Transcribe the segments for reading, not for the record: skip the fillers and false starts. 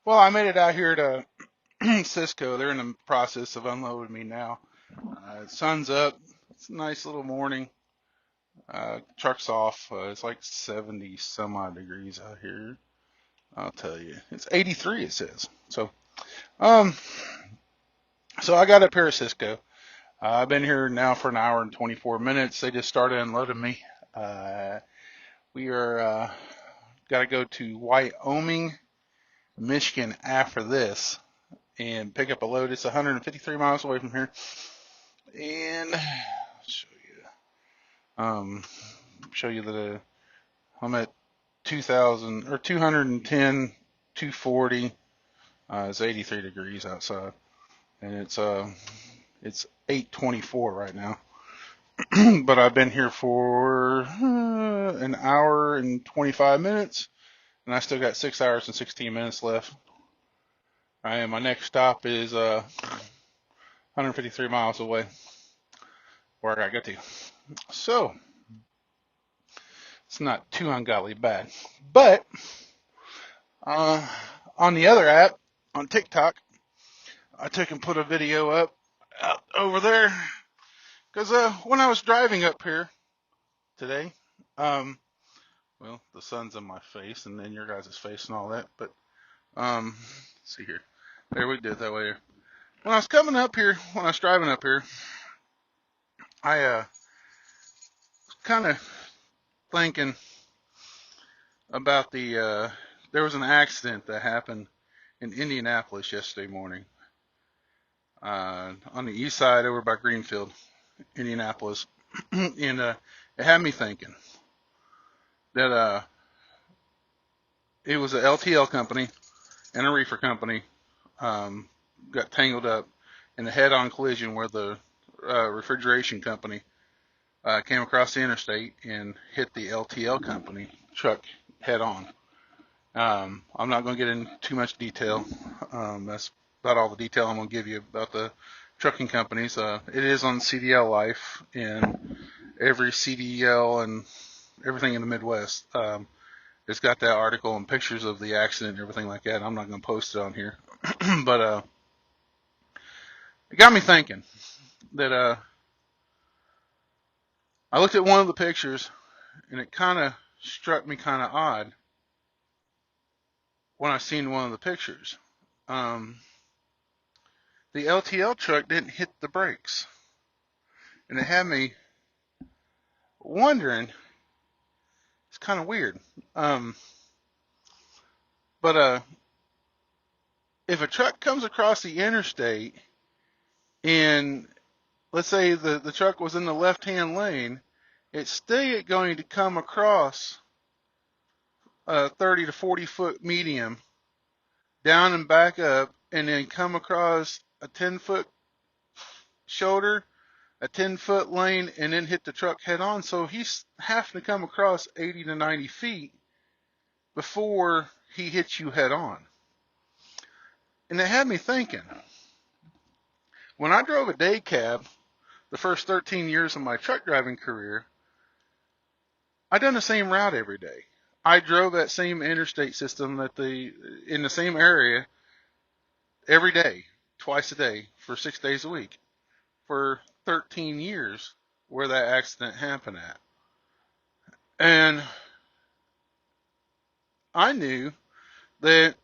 Well, I made it out here to Sysco. They're in the process of unloading me now. Sun's up. It's a nice little morning. Truck's off. It's like 70 some odd degrees out here. I'll tell you. It's 83, it says. Um, so I got up here at Sysco. I've been here now for an hour and 24 minutes. They just started unloading me. Uh, we are, got to go to Wyoming, Michigan after this and pick up a load. It's 153 miles away from here. And I'll show you that I'm at 2,000 or 210, 240. It's 83 degrees outside, and it's 8:24 right now. But I've been here for an hour and 25 minutes, and I still got 6 hours and 16 minutes left. And my next stop is 153 miles away, where I gotta go to. So it's not too ungodly bad. But on the other app, on TikTok, I took and put a video up out over there because when I was driving up here today, well, the sun's in my face and then your guys' face and all that. But let's see here. There, we did it that way. When I was coming up here, when I was driving up here, I kind of thinking about there was an accident that happened in Indianapolis yesterday morning, on the east side over by Greenfield, Indianapolis. And it had me thinking that it was a LTL company and a reefer company got tangled up in a head-on collision where the refrigeration company came across the interstate and hit the LTL company truck head-on. I'm not going to get into too much detail. That's about all the detail I'm going to give you about the trucking companies. It is on CDL Life, and every CDL and everything in the Midwest. It's got that article and pictures of the accident and everything like that. I'm not going to post it on here. But it got me thinking that I looked at one of the pictures, and it kind of struck me kind of odd when I seen one of the pictures. The LTL truck didn't hit the brakes, and it had me wondering. It's kind of weird. But if a truck comes across the interstate and let's say the truck was in the left-hand lane, it's still going to come across a 30 to 40 foot medium down and back up, and then come across a 10-foot shoulder, a 10-foot lane, and then hit the truck head on. So he's having to come across 80 to 90 feet before he hits you head on. And it had me thinking, when I drove a day cab the first 13 years of my truck driving career, I done the same route every day. I drove that same interstate system in the same area every day, twice a day, for 6 days a week, for 13 years where that accident happened at. And I knew that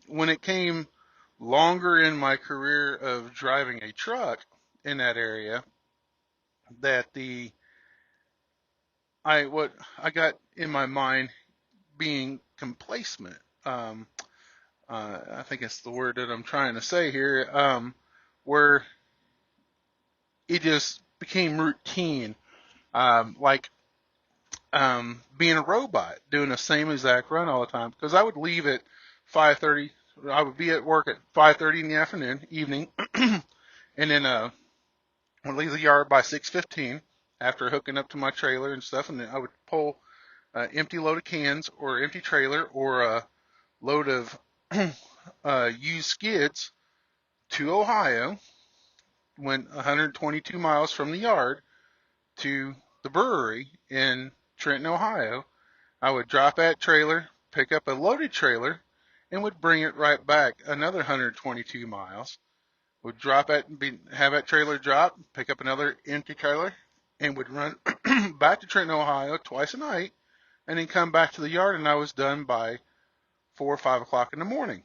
when it came longer in my career of driving a truck in that area, that what I got in my mind being complacent. I think it's the word that I'm trying to say here, where it just became routine, like being a robot, doing the same exact run all the time. Because I would leave at 5:30. I would be at work at 5:30 in the evening, and then I'd leave the yard by 6:15 after hooking up to my trailer and stuff, and then I would pull an empty load of cans or empty trailer or a load of used skids to Ohio, went 122 miles from the yard to the brewery in Trenton, Ohio. I would drop that trailer, pick up a loaded trailer, and would bring it right back another 122 miles. Would drop it, have that trailer drop, pick up another empty trailer, and would run back to Trenton, Ohio twice a night, and then come back to the yard, and I was done by 4 or 5 o'clock in the morning.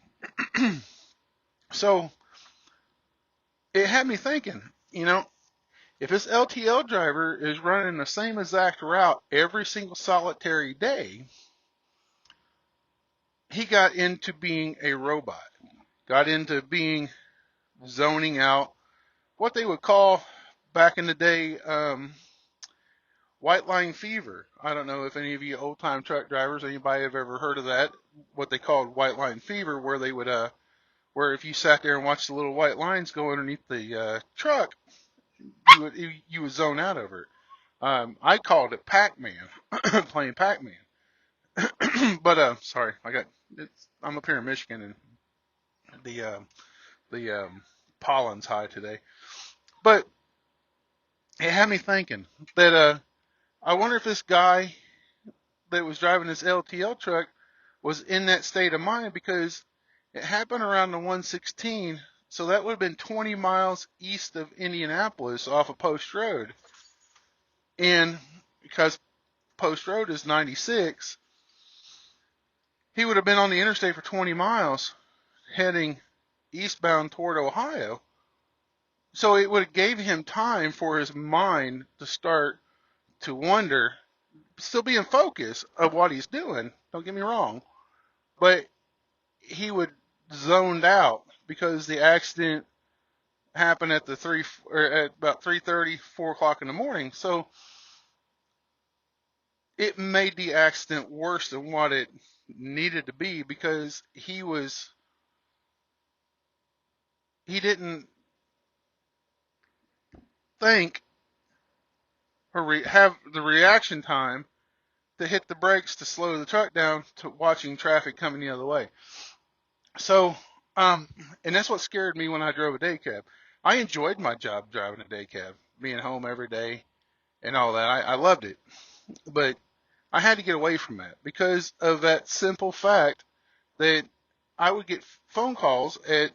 So it had me thinking, if this LTL driver is running the same exact route every single solitary day, he got into being a robot, got into being zoning out, what they would call back in the day, white line fever. I don't know if any of you old time truck drivers, anybody have ever heard of that, what they called white line fever, where they would, where if you sat there and watched the little white lines go underneath the truck, you would zone out over it. I called it Pac-Man, playing Pac-Man. But sorry, I'm up here in Michigan, and the pollen's high today. But it had me thinking that I wonder if this guy that was driving this LTL truck was in that state of mind, because it happened around the 116, so that would have been 20 miles east of Indianapolis off of Post Road. And because Post Road is 96, he would have been on the interstate for 20 miles heading eastbound toward Ohio. So it would have gave him time for his mind to start to wonder, still be in focus of what he's doing, don't get me wrong, but he would zoned out because the accident happened at at about 3:30, 4 o'clock in the morning. So it made the accident worse than what it needed to be, because he didn't think or have the reaction time to hit the brakes to slow the truck down to watching traffic coming the other way. So, and that's what scared me when I drove a day cab. I enjoyed my job driving a day cab, being home every day and all that. I loved it. But I had to get away from that because of that simple fact that I would get phone calls at,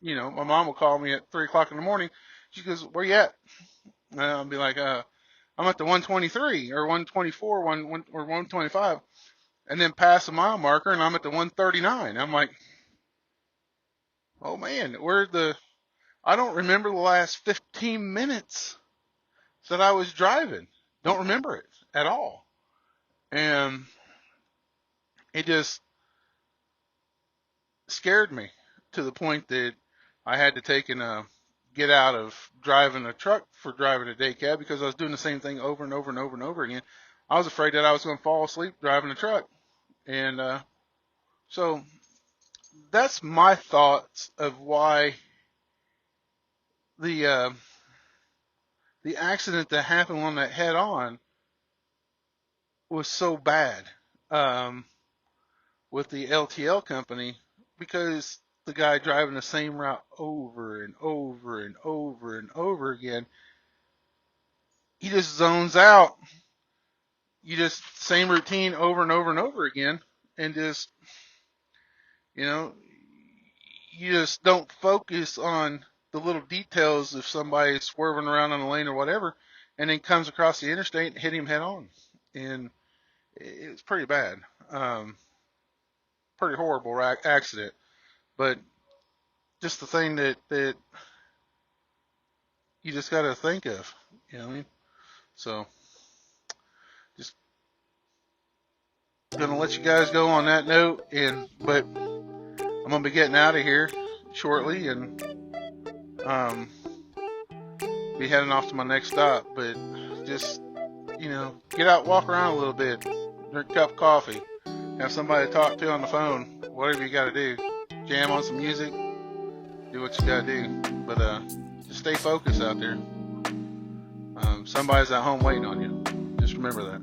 my mom would call me at 3 o'clock in the morning. She goes, "Where you at?" And I'll be like, "I'm at the 123 or 124 or 125, and then pass a mile marker, and I'm at the 139. I'm like, "Oh man, I don't remember the last 15 minutes that I was driving. Don't remember it at all." And it just scared me to the point that I had to take and get out of driving a truck for driving a day cab, because I was doing the same thing over and over and over and over again. I was afraid that I was going to fall asleep driving a truck. And so that's my thoughts of why the accident that happened on that head on was so bad with the LTL company, because the guy driving the same route over and over and over and over again, he just zones out. You just same routine over and over and over again, and just you just don't focus on the little details if somebody's swerving around on a lane or whatever, and then comes across the interstate and hit him head on. And it was pretty bad. Pretty horrible accident. But just the thing that you just got to think of, you know what I mean? So just gonna let you guys go on that note, but I'm gonna be getting out of here shortly, and be heading off to my next stop. But just get out, walk around a little bit, drink a cup of coffee, have somebody to talk to on the phone, whatever you got to do, jam on some music, do what you got to do. But just stay focused out there. Somebody's at home waiting on you. Just remember that.